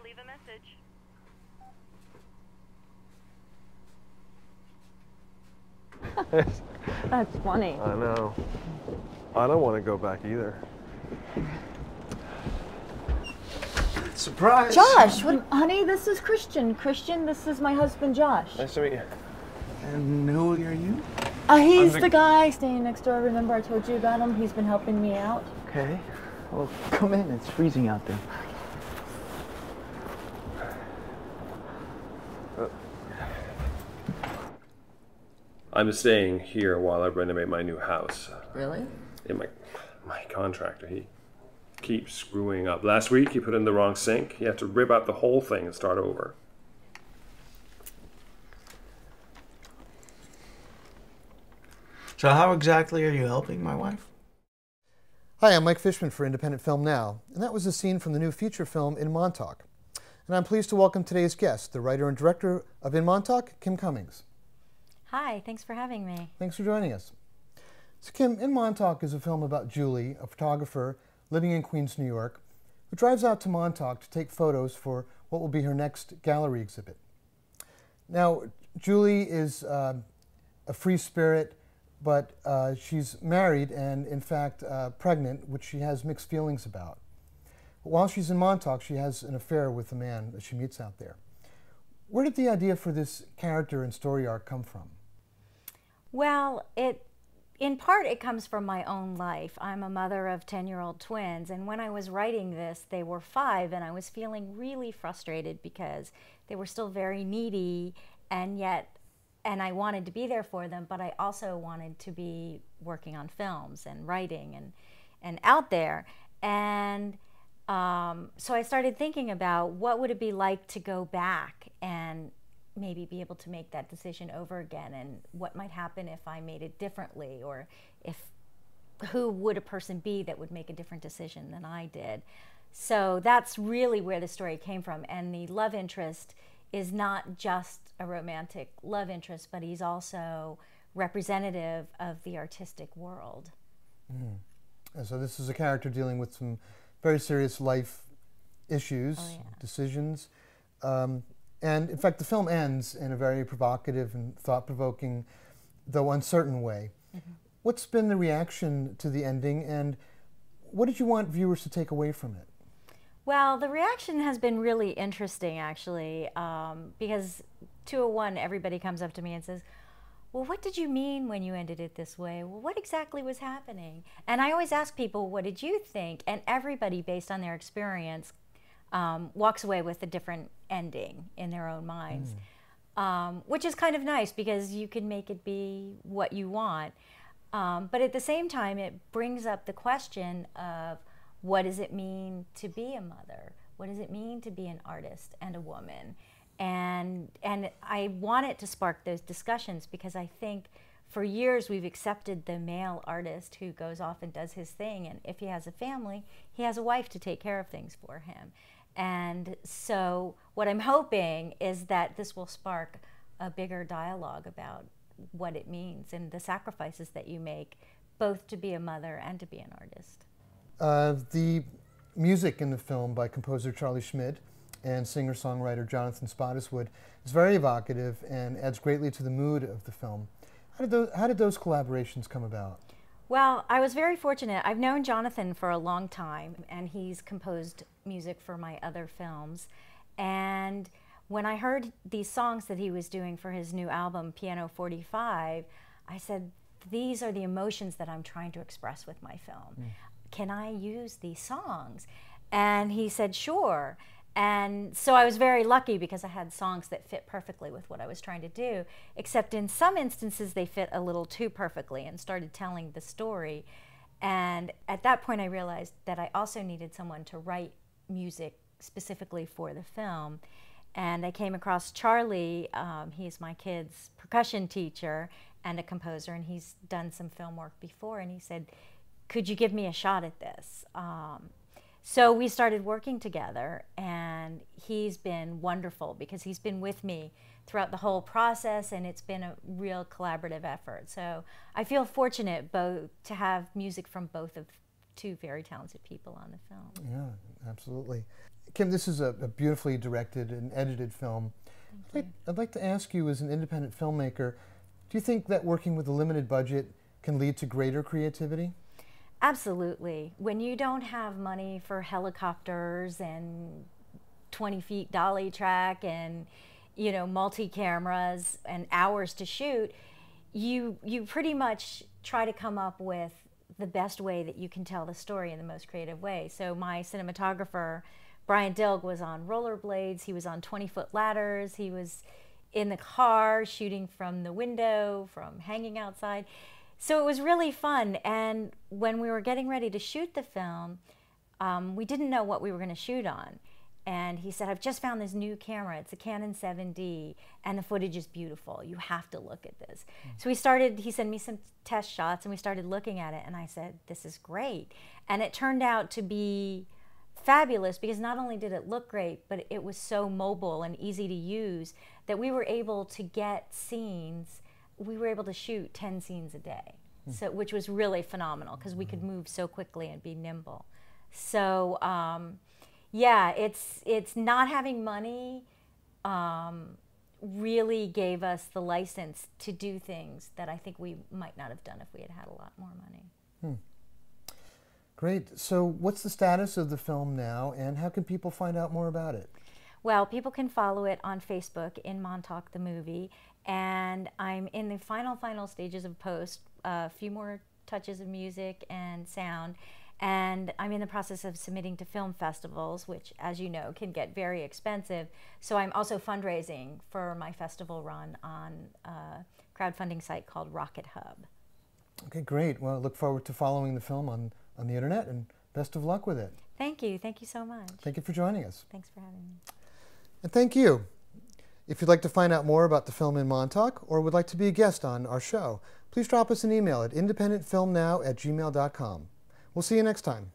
leave a message. That's funny. I know. I don't want to go back either. Surprise! Josh, honey, this is Christian. Christian, this is my husband, Josh. Nice to meet you. And who are you? He's the guy staying next door. Remember I told you about him? He's been helping me out. Okay. Well, come in. It's freezing out there. I'm staying here while I renovate my new house. Really? And my contractor, he keeps screwing up. Last week he put in the wrong sink. He had to rip out the whole thing and start over. So how exactly are you helping my wife? Hi, I'm Mike Fishman for Independent Film Now, and that was a scene from the new feature film In Montauk. And I'm pleased to welcome today's guest, the writer and director of In Montauk, Kim Cummings. Hi, thanks for having me. Thanks for joining us. So Kim, In Montauk is a film about Julie, a photographer living in Queens, New York, who drives out to Montauk to take photos for what will be her next gallery exhibit. Now, Julie is a free spirit, but she's married and, in fact, pregnant, which she has mixed feelings about. But while she's in Montauk, she has an affair with a man that she meets out there. Where did the idea for this character and story arc come from? Well, in part it comes from my own life. I'm a mother of 10-year-old twins, and when I was writing this, they were 5, and I was feeling really frustrated because they were still very needy, and I wanted to be there for them, but I also wanted to be working on films and writing and out there. And so I started thinking about what would it be like to go back and maybe be able to make that decision over again, and what might happen if I made it differently, or who would a person be that would make a different decision than I did. So that's really where the story came from. And the love interest is not just a romantic love interest, but he's also representative of the artistic world. Mm. And so this is a character dealing with some very serious life issues, decisions. And in fact, the film ends in a very provocative and thought-provoking, though uncertain way. Mm-hmm. What's been the reaction to the ending, and what did you want viewers to take away from it? Well, the reaction has been really interesting, actually, because 201, everybody comes up to me and says, well, what did you mean when you ended it this way? Well, what exactly was happening? And I always ask people, what did you think? And everybody, based on their experience, walks away with a different ending in their own minds, which is kind of nice because you can make it be what you want. But at the same time, it brings up the question of what does it mean to be a mother? What does it mean to be an artist and a woman? And I want it to spark those discussions because I think for years we've accepted the male artist who goes off and does his thing, and if he has a family, he has a wife to take care of things for him. And so what I'm hoping is that this will spark a bigger dialogue about what it means and the sacrifices that you make, both to be a mother and to be an artist. The music in the film by composer Charlie Schmid and singer-songwriter Jonathan Spottiswoode is very evocative and adds greatly to the mood of the film. How did those collaborations come about? Well, I was very fortunate. I've known Jonathan for a long time, and he's composed music for my other films. And when I heard these songs that he was doing for his new album, Piano 45, I said, these are the emotions that I'm trying to express with my film. Can I use these songs? And he said, sure. And so I was very lucky because I had songs that fit perfectly with what I was trying to do, except in some instances they fit a little too perfectly and started telling the story. And at that point I realized that I also needed someone to write music specifically for the film. And I came across Charlie. He's my kid's percussion teacher and a composer, and he's done some film work before, and he said, could you give me a shot at this? So we started working together, and he's been wonderful because he's been with me throughout the whole process, and it's been a real collaborative effort. So I feel fortunate both to have music from both of two very talented people on the film. Yeah, Absolutely. Kim, this is a beautifully directed and edited film. I'd like to ask you, as an independent filmmaker, do you think that working with a limited budget can lead to greater creativity? Absolutely. When you don't have money for helicopters and 20 feet dolly track and, you know, multi-cameras and hours to shoot, you pretty much try to come up with the best way that you can tell the story in the most creative way. So my cinematographer, Brian Dilg, was on rollerblades, he was on 20-foot ladders, he was in the car shooting from the window, from hanging outside. So it was really fun, and when we were getting ready to shoot the film, we didn't know what we were going to shoot on. And he said, I've just found this new camera. It's a Canon 7D, and the footage is beautiful. You have to look at this. So he sent me some test shots, and we started looking at it, and I said, this is great. And it turned out to be fabulous, because not only did it look great, but it was so mobile and easy to use that we were able to get scenes. We were able to shoot 10 scenes a day, so, which was really phenomenal, because we could move so quickly and be nimble. So yeah, it's not having money really gave us the license to do things that I think we might not have done if we had had a lot more money. Great. So what's the status of the film now, and how can people find out more about it? Well, people can follow it on Facebook, in Montauk the Movie, and I'm in the final stages of post, a few more touches of music and sound, and I'm in the process of submitting to film festivals, which, as you know, can get very expensive. So I'm also fundraising for my festival run on a crowdfunding site called Rocket Hub. Okay, great. Well, I look forward to following the film on the internet, and best of luck with it. Thank you. Thank you so much. Thank you for joining us. Thanks for having me. And thank you. If you'd like to find out more about the film in Montauk, or would like to be a guest on our show, please drop us an email at independentfilmnow@gmail.com. We'll see you next time.